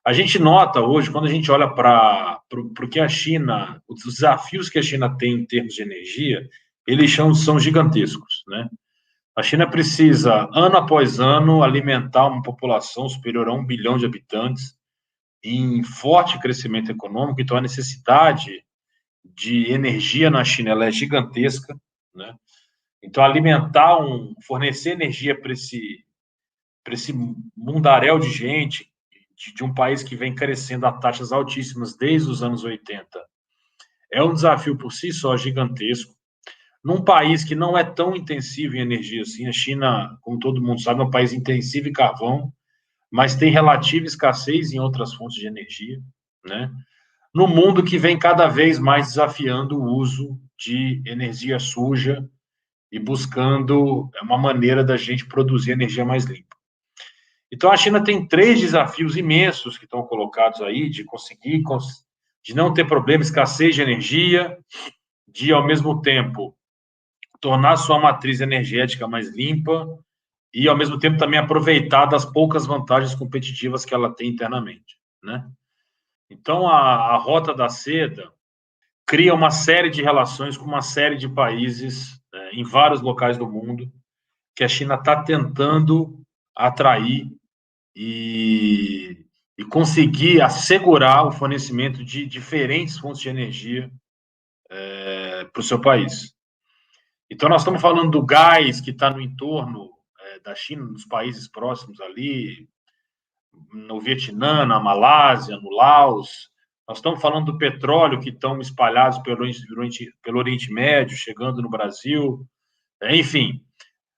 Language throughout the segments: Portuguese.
A gente nota hoje, quando a gente olha para o que a China, os desafios que a China tem em termos de energia, eles são gigantescos, né? A China precisa, ano após ano, alimentar uma população superior a 1 bilhão de habitantes em forte crescimento econômico, então a necessidade de energia na China ela é gigantesca, né? Então fornecer energia para esse mundaréu de gente, de um país que vem crescendo a taxas altíssimas desde os anos 80, é um desafio por si só gigantesco. Num país que não é tão intensivo em energia assim, a China, como todo mundo sabe, é um país intensivo em carvão, mas tem relativa escassez em outras fontes de energia, né? No mundo que vem cada vez mais desafiando o uso de energia suja e buscando uma maneira da gente produzir energia mais limpa. Então, a China tem 3 desafios imensos que estão colocados aí, de não ter problema, escassez de energia, de, ao mesmo tempo, tornar sua matriz energética mais limpa e, ao mesmo tempo, também aproveitar das poucas vantagens competitivas que ela tem internamente, né? Então, a Rota da Seda cria uma série de relações com uma série de países em vários locais do mundo que a China está tentando atrair e, e conseguir assegurar o fornecimento de diferentes fontes de energia para o seu país. Então, nós estamos falando do gás que está no entorno da China, nos países próximos ali, no Vietnã, na Malásia, no Laos. Nós estamos falando do petróleo que estão espalhados pelo Oriente Médio, chegando no Brasil. Enfim,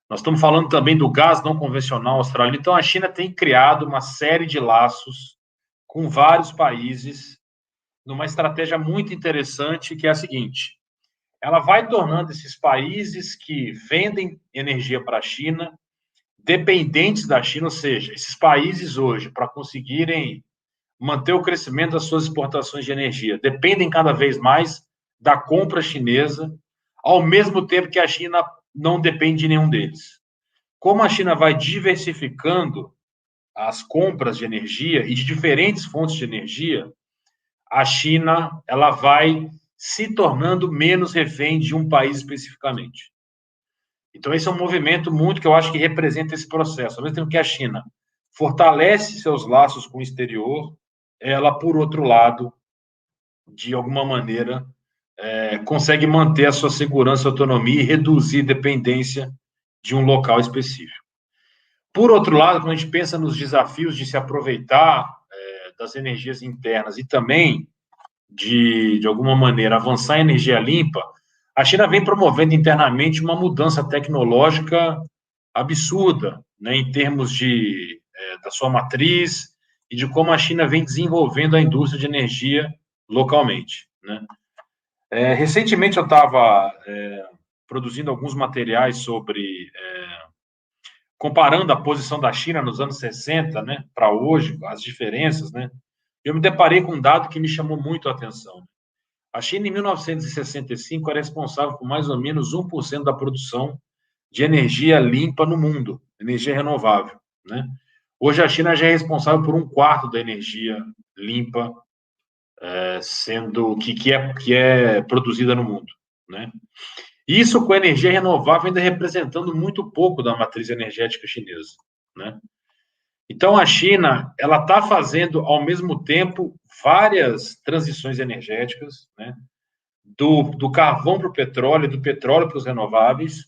nós estamos falando também do gás não convencional australiano. Então, a China tem criado uma série de laços com vários países numa estratégia muito interessante, que é a seguinte: ela vai tornando esses países que vendem energia para a China dependentes da China, ou seja, esses países hoje, para conseguirem manter o crescimento das suas exportações de energia, dependem cada vez mais da compra chinesa, ao mesmo tempo que a China não depende de nenhum deles. Como a China vai diversificando as compras de energia e de diferentes fontes de energia, a China ela vai se tornando menos refém de um país especificamente. Então, esse é um movimento muito que eu acho que representa esse processo. Ao mesmo tempo que a China fortalece seus laços com o exterior, ela, por outro lado, de alguma maneira, consegue manter a sua segurança, autonomia e reduzir dependência de um local específico. Por outro lado, quando a gente pensa nos desafios de se aproveitar das energias internas e também de alguma maneira, avançar em energia limpa, a China vem promovendo internamente uma mudança tecnológica absurda, né, em termos da sua matriz e de como a China vem desenvolvendo a indústria de energia localmente, né? Recentemente eu estava produzindo alguns materiais sobre comparando a posição da China nos anos 60, né, para hoje, as diferenças, né? Eu me deparei com um dado que me chamou muito a atenção. A China, em 1965, era responsável por mais ou menos 1% da produção de energia limpa no mundo, energia renovável, né? Hoje, a China já é responsável por 1/4 da energia limpa, sendo que é produzida no mundo, né? Isso com a energia renovável ainda representando muito pouco da matriz energética chinesa, né? Então, a China ela está fazendo, ao mesmo tempo, várias transições energéticas, né? Do carvão para o petróleo, do petróleo para os renováveis,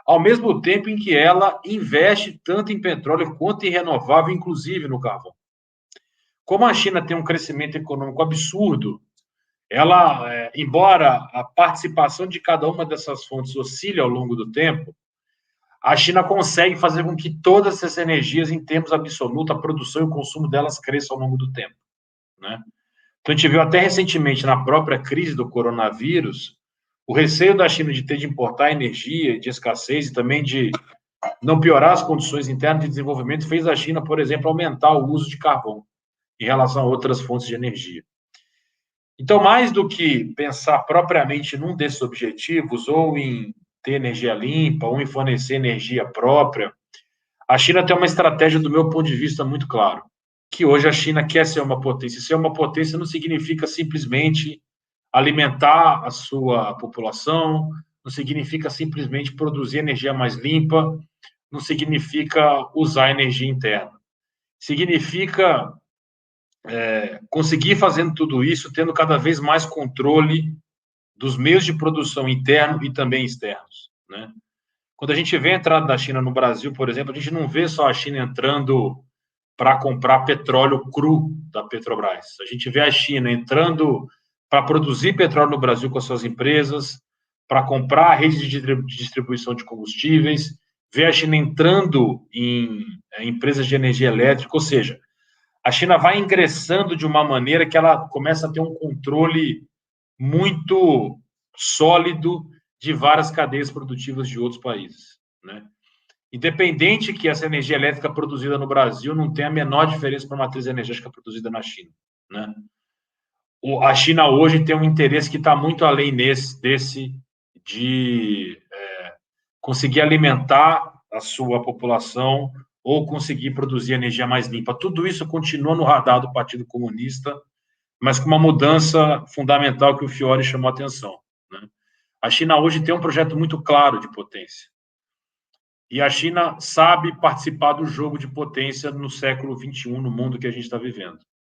ao mesmo tempo em que ela investe tanto em petróleo quanto em renovável, inclusive no carvão. Como a China tem um crescimento econômico absurdo, ela, embora a participação de cada uma dessas fontes oscile ao longo do tempo, a China consegue fazer com que todas essas energias, em termos absolutos, a produção e o consumo delas cresçam ao longo do tempo, né? Então, a gente viu até recentemente, na própria crise do coronavírus, o receio da China de ter de importar energia, de escassez e também de não piorar as condições internas de desenvolvimento fez a China, por exemplo, aumentar o uso de carvão em relação a outras fontes de energia. Então, mais do que pensar propriamente num desses objetivos, ou em ter energia limpa, ou em fornecer energia própria, a China tem uma estratégia, do meu ponto de vista, muito claro. que hoje a China quer ser uma potência. Ser uma potência não significa simplesmente alimentar a sua população, não significa simplesmente produzir energia mais limpa, não significa usar energia interna. Significa conseguir fazendo tudo isso, tendo cada vez mais controle dos meios de produção interno e também externos, né? Quando a gente vê a entrada da China no Brasil, por exemplo, a gente não vê só a China entrando para comprar petróleo cru da Petrobras. A gente vê a China entrando para produzir petróleo no Brasil com as suas empresas, para comprar a rede de distribuição de combustíveis, vê a China entrando em empresas de energia elétrica, ou seja, a China vai ingressando de uma maneira que ela começa a ter um controle muito sólido de várias cadeias produtivas de outros países, né? Independente que essa energia elétrica produzida no Brasil não tenha a menor diferença para a matriz energética produzida na China, né? A China hoje tem um interesse que está muito além desse de conseguir alimentar a sua população ou conseguir produzir energia mais limpa. Tudo isso continua no radar do Partido Comunista, mas com uma mudança fundamental que o Fiore chamou a atenção, né? A China hoje tem um projeto muito claro de potência. E a China sabe participar do jogo de potência no século XXI, no mundo que a gente está vivendo,